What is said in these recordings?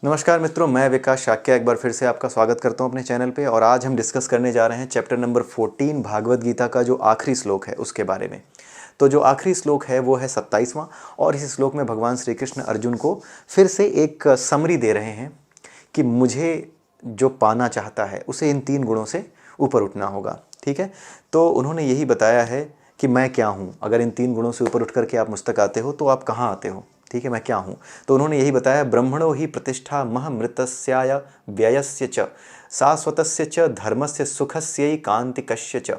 नमस्कार मित्रों, मैं विकास शाक्य एक बार फिर से आपका स्वागत करता हूं अपने चैनल पे। और आज हम डिस्कस करने जा रहे हैं चैप्टर नंबर 14 भागवत गीता का जो आखिरी श्लोक है उसके बारे में। तो जो आखिरी श्लोक है वो है 27वां, और इस श्लोक में भगवान श्री कृष्ण अर्जुन को फिर से एक समरी दे रहे हैं कि मुझे जो पाना चाहता है उसे इन 3 गुणों से ऊपर उठना होगा। ठीक है, तो उन्होंने यही बताया है कि मैं क्या हूँ। अगर इन 3 गुणों से ऊपर उठ करके आप मुझ तक आते हो तो आप कहाँ आते हो। ठीक है, मैं क्या हूँ। तो उन्होंने यही बताया, ब्रह्मणो ही प्रतिष्ठा मह मृतस्याय व्ययस्य च शाश्वतस्य च धर्मस्य सुखस्य कांतिकस्य च।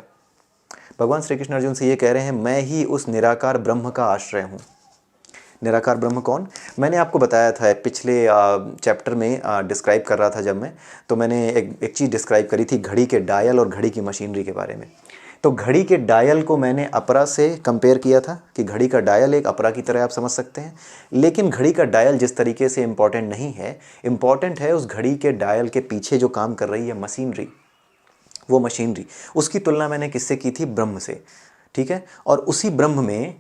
भगवान श्री कृष्ण अर्जुन से ये कह रहे हैं, मैं ही उस निराकार ब्रह्म का आश्रय हूँ। निराकार ब्रह्म कौन? मैंने आपको बताया था पिछले चैप्टर में डिस्क्राइब कर रहा था जब मैं, तो मैंने एक चीज़ डिस्क्राइब करी थी, घड़ी के डायल और घड़ी की मशीनरी के बारे में। तो घड़ी के डायल को मैंने अपरा से कंपेयर किया था कि घड़ी का डायल एक अपरा की तरह आप समझ सकते हैं। लेकिन घड़ी का डायल जिस तरीके से इम्पॉर्टेंट नहीं है, इम्पॉर्टेंट है उस घड़ी के डायल के पीछे जो काम कर रही है मशीनरी, वो मशीनरी। उसकी तुलना मैंने किससे की थी? ब्रह्म से। ठीक है, और उसी ब्रह्म में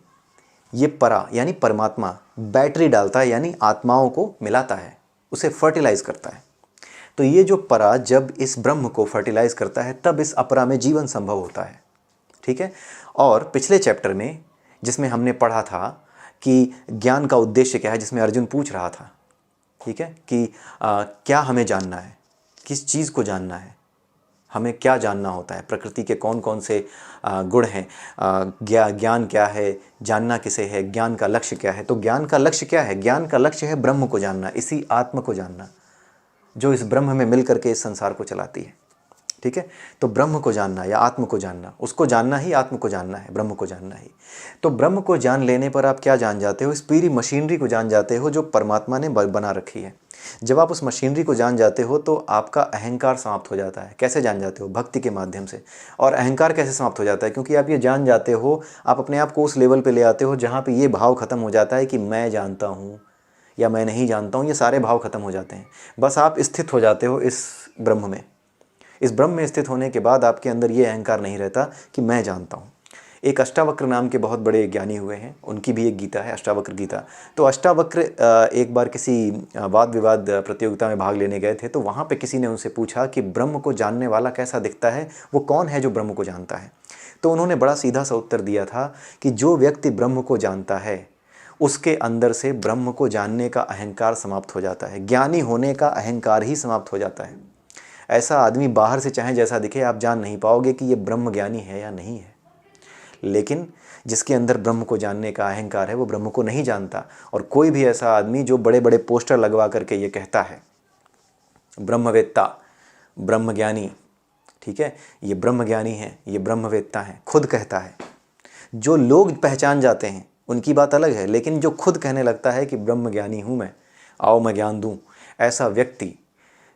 ये परा यानी परमात्मा बैटरी डालता है, यानी आत्माओं को मिलाता है, उसे फर्टिलाइज करता है। तो ये जो परा जब इस ब्रह्म को फर्टिलाइज करता है तब इस अपरा में जीवन संभव होता है। ठीक है, और पिछले चैप्टर में जिसमें हमने पढ़ा था कि ज्ञान का उद्देश्य क्या है, जिसमें अर्जुन पूछ रहा था, ठीक है, कि क्या हमें जानना है, किस चीज़ को जानना है, हमें क्या जानना होता है, प्रकृति के कौन कौन से गुण हैं, ज्ञान क्या है, जानना किसे है, ज्ञान का लक्ष्य क्या है। तो ज्ञान का लक्ष्य क्या है? ज्ञान का लक्ष्य है ब्रह्म को जानना, इसी आत्म को जानना जो इस ब्रह्म में मिल करके इस संसार को चलाती है। ठीक है, तो ब्रह्म को जानना या आत्म को जानना, उसको जानना ही आत्म को जानना है, ब्रह्म को जानना ही। तो ब्रह्म को जान लेने पर आप क्या जान जाते हो? इस पूरी मशीनरी को जान जाते हो जो परमात्मा ने बना रखी है। जब आप उस मशीनरी को जान जाते हो तो आपका अहंकार समाप्त हो जाता है। कैसे जान जाते हो? भक्ति के माध्यम से। और अहंकार कैसे समाप्त हो जाता है? क्योंकि आप ये जान जाते हो, आप अपने आप को उस लेवल पे ले आते हो जहाँ पे ये भाव खत्म हो जाता है कि मैं जानता हूँ या मैं नहीं जानता हूँ। ये सारे भाव खत्म हो जाते हैं, बस आप स्थित हो जाते हो इस ब्रह्म में। इस ब्रह्म में स्थित होने के बाद आपके अंदर ये अहंकार नहीं रहता कि मैं जानता हूँ। एक अष्टावक्र नाम के बहुत बड़े ज्ञानी हुए हैं, उनकी भी एक गीता है, अष्टावक्र गीता। तो अष्टावक्र एक बार किसी वाद विवाद प्रतियोगिता में भाग लेने गए थे, तो वहाँ पे किसी ने उनसे पूछा कि ब्रह्म को जानने वाला कैसा दिखता है, वो कौन है जो ब्रह्म को जानता है। तो उन्होंने बड़ा सीधा सा उत्तर दिया था कि जो व्यक्ति ब्रह्म को जानता है उसके अंदर से ब्रह्म को जानने का अहंकार समाप्त हो जाता है, ज्ञानी होने का अहंकार ही समाप्त हो जाता है। ऐसा आदमी बाहर से चाहे जैसा दिखे, आप जान नहीं पाओगे कि ये ब्रह्म ज्ञानी है या नहीं है। लेकिन जिसके अंदर ब्रह्म को जानने का अहंकार है वो ब्रह्म को नहीं जानता। और कोई भी ऐसा आदमी जो बड़े बड़े पोस्टर लगवा करके ये कहता है ब्रह्मवेत्ता, ब्रह्मज्ञानी, ठीक है, ये ब्रह्मज्ञानी है, ये ब्रह्मवेत्ता है, खुद कहता है। जो लोग पहचान जाते हैं उनकी बात अलग है, लेकिन जो खुद कहने लगता है कि ब्रह्मज्ञानी हूँ मैं, आओ मैं ज्ञान दूँ, ऐसा व्यक्ति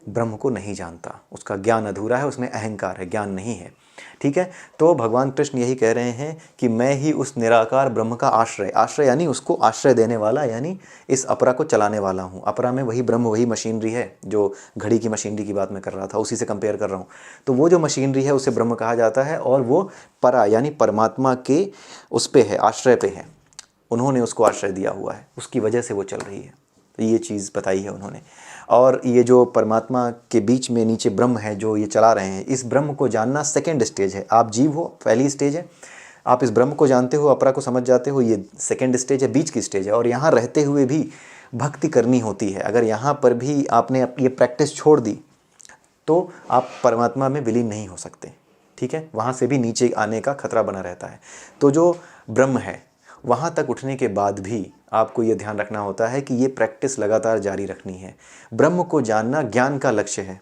ब्रह्म को नहीं जानता। उसका ज्ञान अधूरा है, उसमें अहंकार है, ज्ञान नहीं है। ठीक है, तो भगवान कृष्ण यही कह रहे हैं कि मैं ही उस निराकार ब्रह्म का आश्रय, आश्रय यानी उसको आश्रय देने वाला, यानी इस अपरा को चलाने वाला हूँ। अपरा में वही ब्रह्म, वही मशीनरी है जो घड़ी की मशीनरी की बात मैं कर रहा था, उसी से कंपेयर कर रहा हूँ। तो वो जो मशीनरी है उसे ब्रह्म कहा जाता है, और वो परा यानी परमात्मा के उस पे है, आश्रय पे है। उन्होंने उसको आश्रय दिया हुआ है, उसकी वजह से वो चल रही है। तो ये चीज़ बताई है उन्होंने। और ये जो परमात्मा के बीच में नीचे ब्रह्म है जो ये चला रहे हैं, इस ब्रह्म को जानना सेकंड स्टेज है। आप जीव हो, पहली स्टेज है, आप इस ब्रह्म को जानते हो, अपरा को समझ जाते हो, ये सेकंड स्टेज है, बीच की स्टेज है। और यहाँ रहते हुए भी भक्ति करनी होती है। अगर यहाँ पर भी आपने ये प्रैक्टिस छोड़ दी तो आप परमात्मा में विलीन नहीं हो सकते। ठीक है, वहाँ से भी नीचे आने का खतरा बना रहता है। तो जो ब्रह्म है वहाँ तक उठने के बाद भी आपको ये ध्यान रखना होता है कि ये प्रैक्टिस लगातार जारी रखनी है। ब्रह्म को जानना ज्ञान का लक्ष्य है।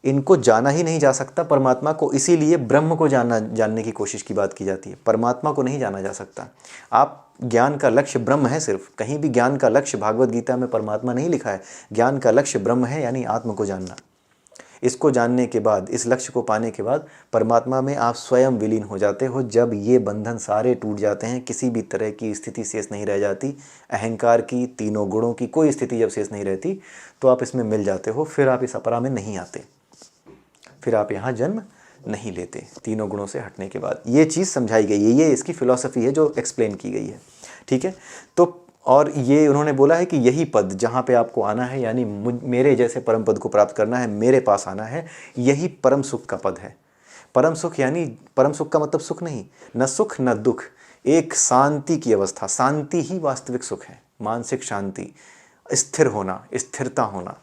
इनको जाना ही नहीं जा सकता परमात्मा को, इसीलिए ब्रह्म को जानने की कोशिश की बात की जाती है। परमात्मा को नहीं जाना जा सकता। आप ज्ञान का लक्ष्य ब्रह्म है, सिर्फ कहीं भी ज्ञान का लक्ष्य भागवत गीता में परमात्मा नहीं लिखा है। ज्ञान का लक्ष्य ब्रह्म है, यानी आत्म को जानना। इसको जानने के बाद, इस लक्ष्य को पाने के बाद परमात्मा में आप स्वयं विलीन हो जाते हो। जब ये बंधन सारे टूट जाते हैं, किसी भी तरह की स्थिति शेष नहीं रह जाती, अहंकार की, तीनों गुणों की कोई स्थिति जब शेष नहीं रहती, तो आप इसमें मिल जाते हो। फिर आप इस अपरा में नहीं आते, फिर आप यहाँ जन्म नहीं लेते। तीनों गुणों से हटने के बाद ये चीज़ समझाई गई है, ये इसकी फिलॉसफी है जो एक्सप्लेन की गई है। ठीक है, तो और ये उन्होंने बोला है कि यही पद जहाँ पे आपको आना है, यानी मेरे जैसे परम पद को प्राप्त करना है, मेरे पास आना है, यही परम सुख का पद है। परम सुख यानी परम सुख का मतलब सुख नहीं, न सुख न दुख, एक शांति की अवस्था। शांति ही वास्तविक सुख है, मानसिक शांति, स्थिर होना, स्थिरता होना,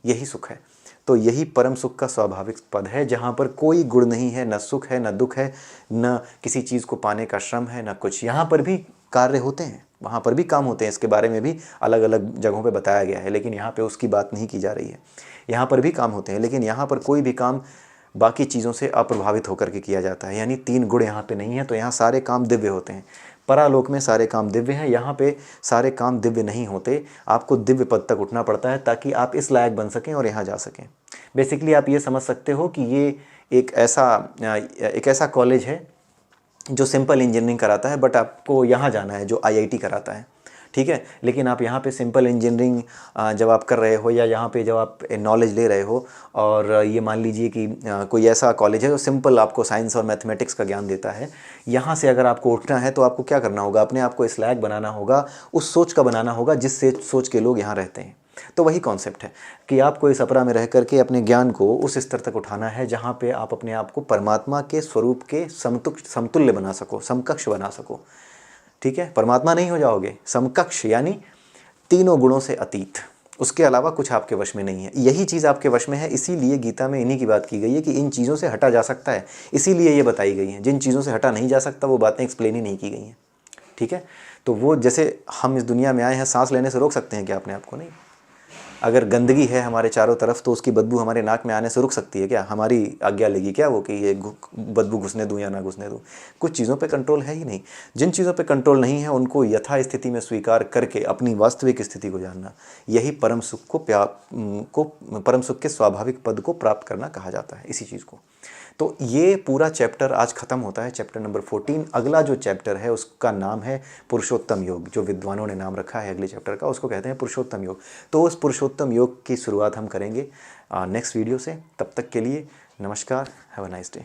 यही सुख है। तो यही परम सुख का स्वाभाविक पद है, जहाँ पर कोई गुण नहीं है, न सुख है, न दुख है, न किसी चीज़ को पाने का श्रम है, न कुछ। यहाँ पर भी कार्य होते हैं, वहाँ पर भी काम होते हैं, इसके बारे में भी अलग अलग जगहों पे बताया गया है, लेकिन यहाँ पे उसकी बात नहीं की जा रही है। यहाँ पर भी काम होते हैं, लेकिन यहाँ पर कोई भी काम बाकी चीज़ों से अप्रभावित होकर के किया जाता है, यानी 3 गुण यहाँ पे नहीं है, तो यहाँ सारे काम दिव्य होते हैं। परालोक में सारे काम दिव्य हैं, यहाँ पे सारे काम दिव्य नहीं होते। आपको दिव्य पद तक उठना पड़ता है ताकि आप इस लायक बन सकें और यहाँ जा सकें। बेसिकली आप ये समझ सकते हो कि ये एक ऐसा कॉलेज है जो सिंपल इंजीनियरिंग कराता है, बट आपको यहाँ जाना है जो IIT कराता है, ठीक है। लेकिन आप यहाँ पे सिंपल इंजीनियरिंग जब आप कर रहे हो, या यहाँ पे जब आप नॉलेज ले रहे हो, और ये मान लीजिए कि कोई ऐसा कॉलेज है जो सिंपल आपको साइंस और मैथमेटिक्स का ज्ञान देता है, यहाँ से अगर आपको उठना है तो आपको क्या करना होगा, अपने आप को इस लायक बनाना होगा, उस सोच का बनाना होगा जिससे सोच के लोग यहाँ रहते हैं। तो वही कॉन्सेप्ट है कि आपको इस अपरा में रह करके अपने ज्ञान को उस स्तर तक उठाना है जहाँ पे आप अपने आप को परमात्मा के स्वरूप के समतुल्य बना सको, समकक्ष बना सको, ठीक है। परमात्मा नहीं हो जाओगे, समकक्ष यानी तीनों गुणों से अतीत, उसके अलावा कुछ आपके वश में नहीं है। यही चीज़ आपके वश में है, इसीलिए गीता में इन्हीं की बात की गई है कि इन चीज़ों से हटा जा सकता है, इसीलिए ये बताई गई हैं। जिन चीज़ों से हटा नहीं जा सकता वो बातें एक्सप्लेन ही नहीं की गई हैं, ठीक है। तो वो जैसे हम इस दुनिया में आए हैं, सांस लेने से रोक सकते हैं क्या अपने आप को? नहीं। अगर गंदगी है हमारे चारों तरफ तो उसकी बदबू हमारे नाक में आने से रुक सकती है क्या? हमारी आज्ञा लेगी क्या वो कि ये बदबू घुसने दूँ या ना घुसने दूँ? कुछ चीज़ों पे कंट्रोल है ही नहीं। जिन चीज़ों पे कंट्रोल नहीं है उनको यथा स्थिति में स्वीकार करके अपनी वास्तविक स्थिति को जानना, यही परम सुख को परम सुख के स्वाभाविक पद को प्राप्त करना कहा जाता है, इसी चीज़ को। तो ये पूरा चैप्टर आज ख़त्म होता है, चैप्टर नंबर 14। अगला जो चैप्टर है उसका नाम है पुरुषोत्तम योग, जो विद्वानों ने नाम रखा है अगले चैप्टर का, उसको कहते हैं पुरुषोत्तम योग। तो उस पुरुषोत्तम योग की शुरुआत हम करेंगे नेक्स्ट वीडियो से। तब तक के लिए नमस्कार, हैव अ नाइस डे।